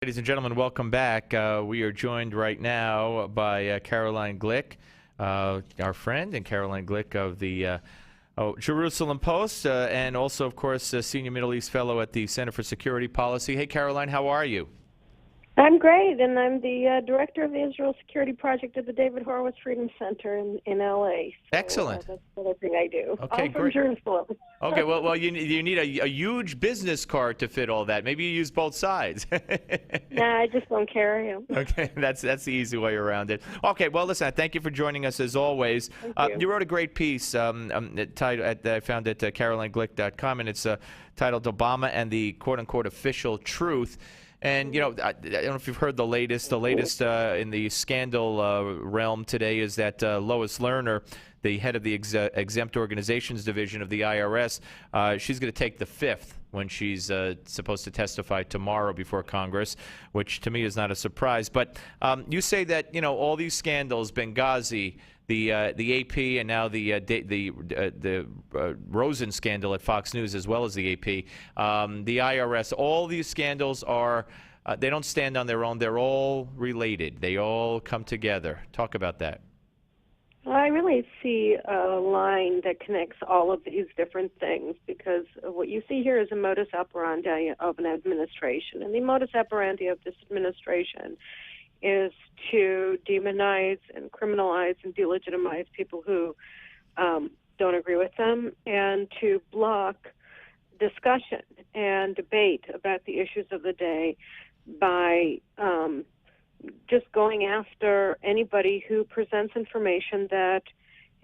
Ladies and gentlemen, welcome back. We are joined right now by Caroline Glick, our friend, and Caroline Glick of the Jerusalem Post, and also, of course, Senior Middle East Fellow at the Center for Security Policy. Hey, Caroline, how are you? I'm great, and I'm the director of the Israel Security Project at the David Horowitz Freedom Center in L.A. So, Excellent. that's the other thing I do. Okay, I'm from great. Jerusalem. Okay, well, you need a huge business card to fit all that. Maybe you use both sides. Nah, I just don't carry them. Okay, that's the easy way around it. Okay, well, listen, thank you for joining us as always. Thank you. You wrote a great piece titled, I found it at CarolineGlick.com, and it's titled "Obama and the quote-unquote official truth." And, you know, I don't know if you've heard the latest. The latest in the scandal realm today is that Lois Lerner, the head of the Exempt Organizations Division of the IRS, she's going to take the fifth when she's supposed to testify tomorrow before Congress, which to me is not a surprise. But you say that, you know, all these scandals, Benghazi, the AP, and now the Rosen scandal at Fox News, as well as the AP, the IRS, all these scandals are, they don't stand on their own. They're all related. They all come together. Talk about that. Well, I really see a line that connects all of these different things, because what you see here is a modus operandi of an administration. And the modus operandi of this administration is to demonize and criminalize and delegitimize people who don't agree with them, and to block discussion and debate about the issues of the day by just going after anybody who presents information that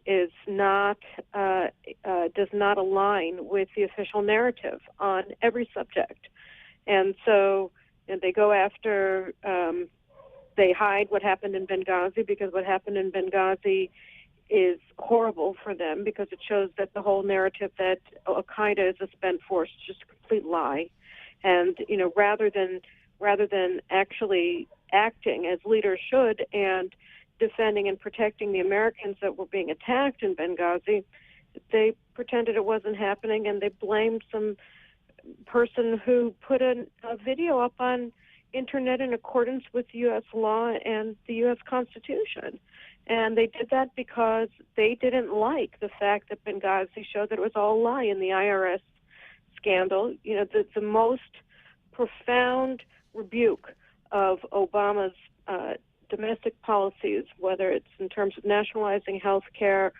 is not does not align with the official narrative on every subject. And so they go after they hide what happened in Benghazi, because what happened in Benghazi is horrible for them, because it shows that the whole narrative that Al-Qaeda is a spent force is just a complete lie. And, you know, rather than actually acting as leaders should and defending and protecting the Americans that were being attacked in Benghazi, they pretended it wasn't happening, and they blamed some person who put a video up on internet in accordance with U.S. law and the U.S. Constitution. And they did that because they didn't like the fact that Benghazi showed that it was all a lie. In the IRS scandal, you know, the most profound rebuke of Obama's domestic policies, whether it's in terms of nationalizing health care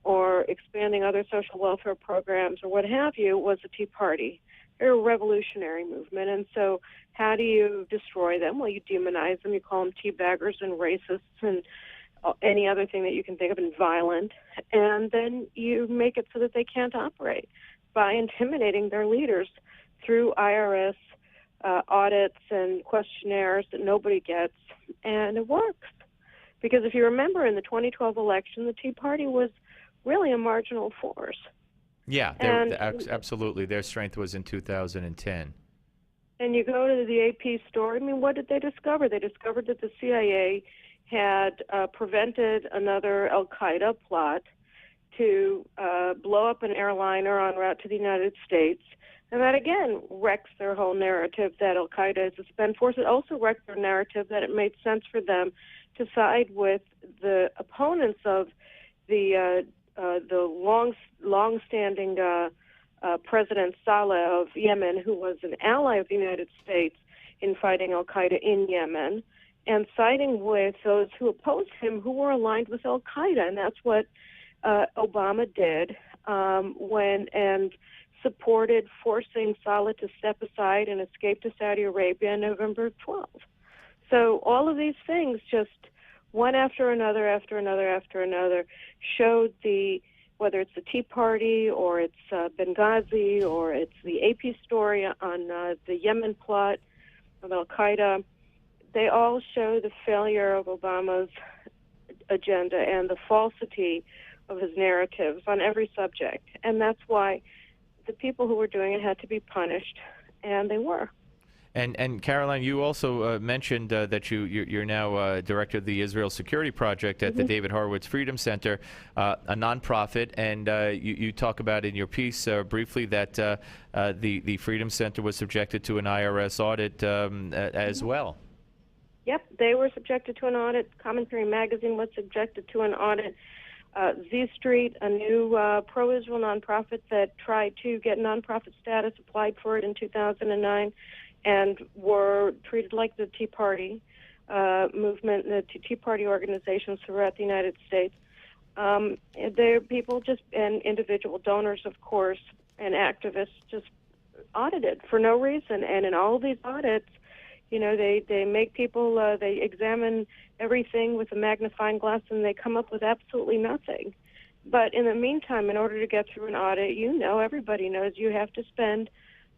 or expanding other social welfare programs or what have you, was the Tea Party. They're a revolutionary movement. And so how do you destroy them? Well, you demonize them. You call them teabaggers and racists and any other thing that you can think of, and violent. And then you make it so that they can't operate by intimidating their leaders through IRS audits and questionnaires that nobody gets. And it works. Because if you remember, in the 2012 election, the Tea Party was really a marginal force. Yeah, absolutely. Their strength was in 2010. And you go to the AP story, I mean, what did they discover? They discovered that the CIA had prevented another Al-Qaeda plot to blow up an airliner en route to the United States. And that, again, wrecks their whole narrative that Al-Qaeda is a spent force. It also wrecked their narrative that it made sense for them to side with the opponents of the long-standing President Saleh of Yemen, who was an ally of the United States in fighting Al-Qaeda in Yemen, and siding with those who opposed him, who were aligned with Al-Qaeda. And that's what Obama did and supported forcing Saleh to step aside and escape to Saudi Arabia on November 12th. So all of these things, just one after another, showed whether it's the Tea Party or it's Benghazi or it's the AP story on the Yemen plot of Al-Qaeda, they all show the failure of Obama's agenda and the falsity of his narratives on every subject. And that's why the people who were doing it had to be punished, and they were. And Caroline, you also mentioned that you're now director of the Israel Security Project at the David Horowitz Freedom Center, a nonprofit, and you talk about in your piece briefly that the Freedom Center was subjected to an IRS audit as well. Yep, they were subjected to an audit. Commentary Magazine was subjected to an audit. Z Street, a new pro-Israel nonprofit that tried to get nonprofit status, applied for it in 2009. And were treated like the Tea Party movement, the Tea Party organizations throughout the United States. They're people just, and individual donors, of course, and activists just audited for no reason. And in all of these audits, you know, they make people, they examine everything with a magnifying glass, and they come up with absolutely nothing. But in the meantime, in order to get through an audit, you know, everybody knows you have to spend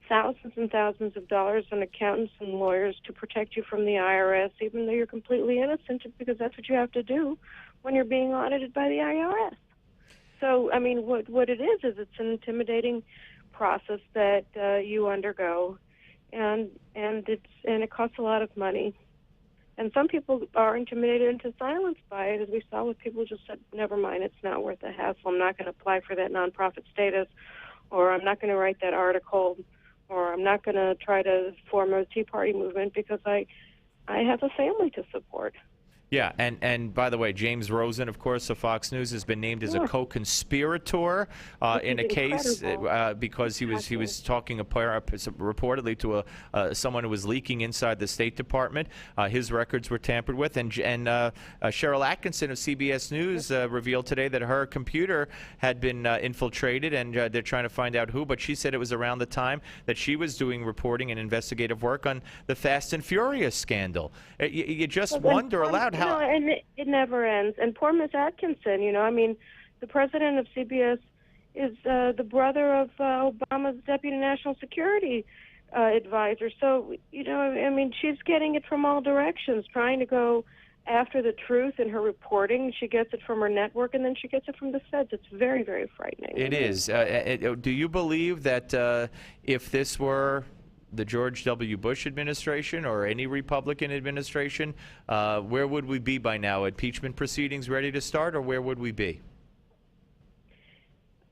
thousands and thousands of dollars on accountants and lawyers to protect you from the IRS, even though you're completely innocent, because that's what you have to do when you're being audited by the IRS. So, I mean, what it is it's an intimidating process that you undergo, and it costs a lot of money. And some people are intimidated into silence by it, as we saw with people who just said, never mind, it's not worth the hassle. I'm not going to apply for that nonprofit status, or I'm not going to write that article, or I'm not going to try to form a Tea Party movement because I have a family to support. Yeah, and by the way, James Rosen, of course, of Fox News, has been named as a co-conspirator in a case because he was talking reportedly to someone who was leaking inside the State Department. His records were tampered with, and Cheryl Atkinson of CBS News revealed today that her computer had been infiltrated, and they're trying to find out who. But she said it was around the time that she was doing reporting and investigative work on the Fast and Furious scandal. You just wonder aloud. No, and it never ends. And poor Miss Atkinson, you know, I mean, the president of CBS is the brother of Obama's deputy national security advisor. So, you know, I mean, she's getting it from all directions, trying to go after the truth in her reporting. She gets it from her network, and then she gets it from the feds. It's very, very frightening. It is. Do you believe that if this were the George W. Bush administration or any Republican administration, where would we be by now? Impeachment proceedings ready to start, or where would we be?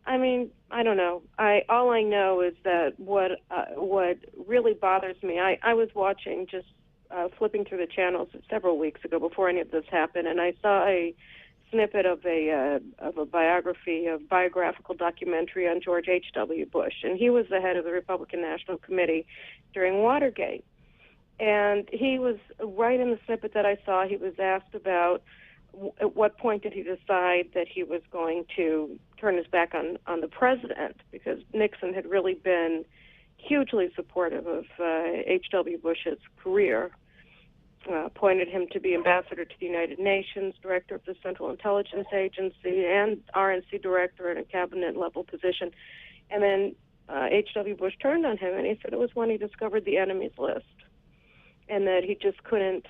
I mean, I don't know. All I know is that what really bothers me, I was watching, just flipping through the channels several weeks ago before any of this happened, and I saw a snippet of a biographical documentary on George H.W. Bush, and he was the head of the Republican National Committee during Watergate. And he was, right in the snippet that I saw, he was asked about at what point did he decide that he was going to turn his back on the president, because Nixon had really been hugely supportive of H.W. Bush's career. Appointed him to be ambassador to the United Nations, director of the Central Intelligence Agency, and RNC director in a cabinet-level position. And then H.W. Bush turned on him, and he said it was when he discovered the enemies list, and that he just couldn't,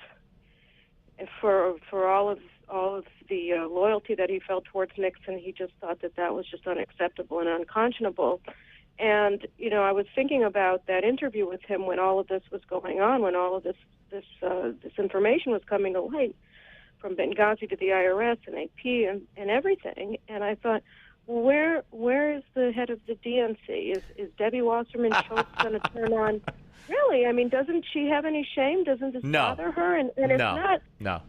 for all of the loyalty that he felt towards Nixon, he just thought that was just unacceptable and unconscionable. And, you know, I was thinking about that interview with him when all of this was going on, when all of this information was coming to light, from Benghazi to the IRS and AP and everything. And I thought, well, where is the head of the DNC? Is Debbie Wasserman Schultz going to turn on? Really? I mean, doesn't she have any shame? Doesn't this bother her? And if not,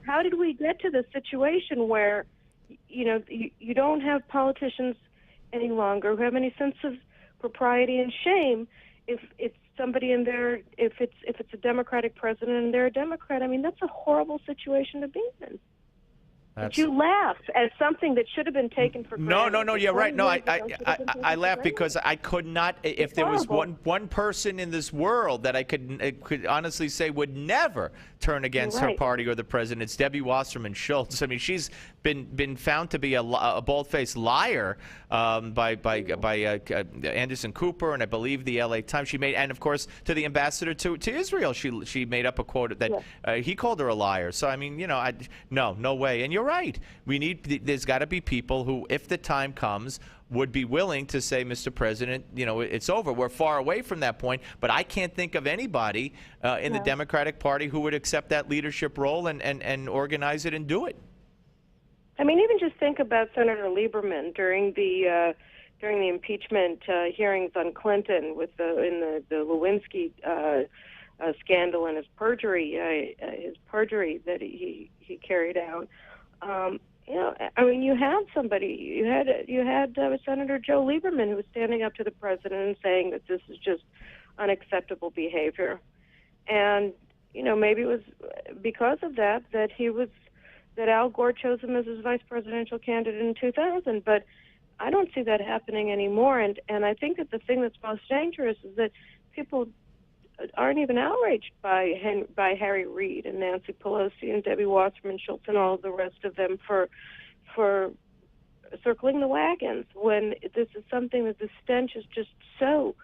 how did we get to this situation where, you know, you don't have politicians any longer who have any sense of propriety and shame? If it's somebody in there, if it's a Democratic president and they're a Democrat, I mean, that's a horrible situation to be in. But you laugh at something that should have been taken for granted. No, you're right. No, I laugh because I could not, if there was one person in this world that I could honestly say would never turn against her party or the president, it's Debbie Wasserman Schultz. I mean, she's been found to be a bald-faced liar by Anderson Cooper and I believe the LA Times. She made, and of course to the ambassador to Israel, she made up a quote that he called her a liar. So I mean, you know, no way. And you're right. There's got to be people who, if the time comes, would be willing to say, Mr. President, it's over. We're far away from that point, but I can't think of anybody in the Democratic Party who would accept that leadership role and organize it and do it. I mean, even just think about Senator Lieberman during the impeachment hearings on Clinton with the Lewinsky scandal and his perjury that he carried out. I mean, you had Senator Joe Lieberman who was standing up to the president and saying that this is just unacceptable behavior, and maybe it was because of that Al Gore chose him as his vice presidential candidate in 2000. But I don't see that happening anymore, and I think that the thing that's most dangerous is that people aren't even outraged by Harry Reid and Nancy Pelosi and Debbie Wasserman Schultz and all of the rest of them for circling the wagons when this is something that the stench is just so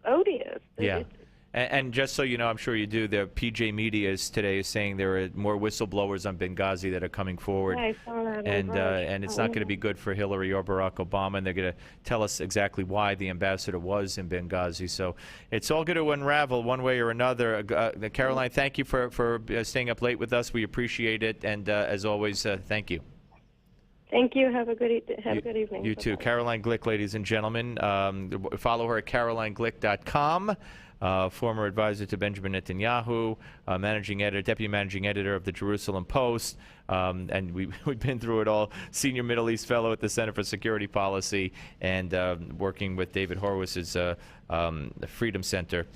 odious. Yeah. And just so you know, I'm sure you do, the PJ Media today is saying there are more whistleblowers on Benghazi that are coming forward. Yeah, I saw that. And it's not going to be good for Hillary or Barack Obama, and they're going to tell us exactly why the ambassador was in Benghazi. So it's all going to unravel one way or another. Caroline, thank you for staying up late with us. We appreciate it, and as always, thank you. Thank you. Have a good evening. You too. Caroline Glick, ladies and gentlemen. Follow her at CarolineGlick.com. Former advisor to Benjamin Netanyahu, deputy managing editor of the Jerusalem Post, and we've been through it all. Senior Middle East fellow at the Center for Security Policy, and working with David Horwitz's Freedom Center.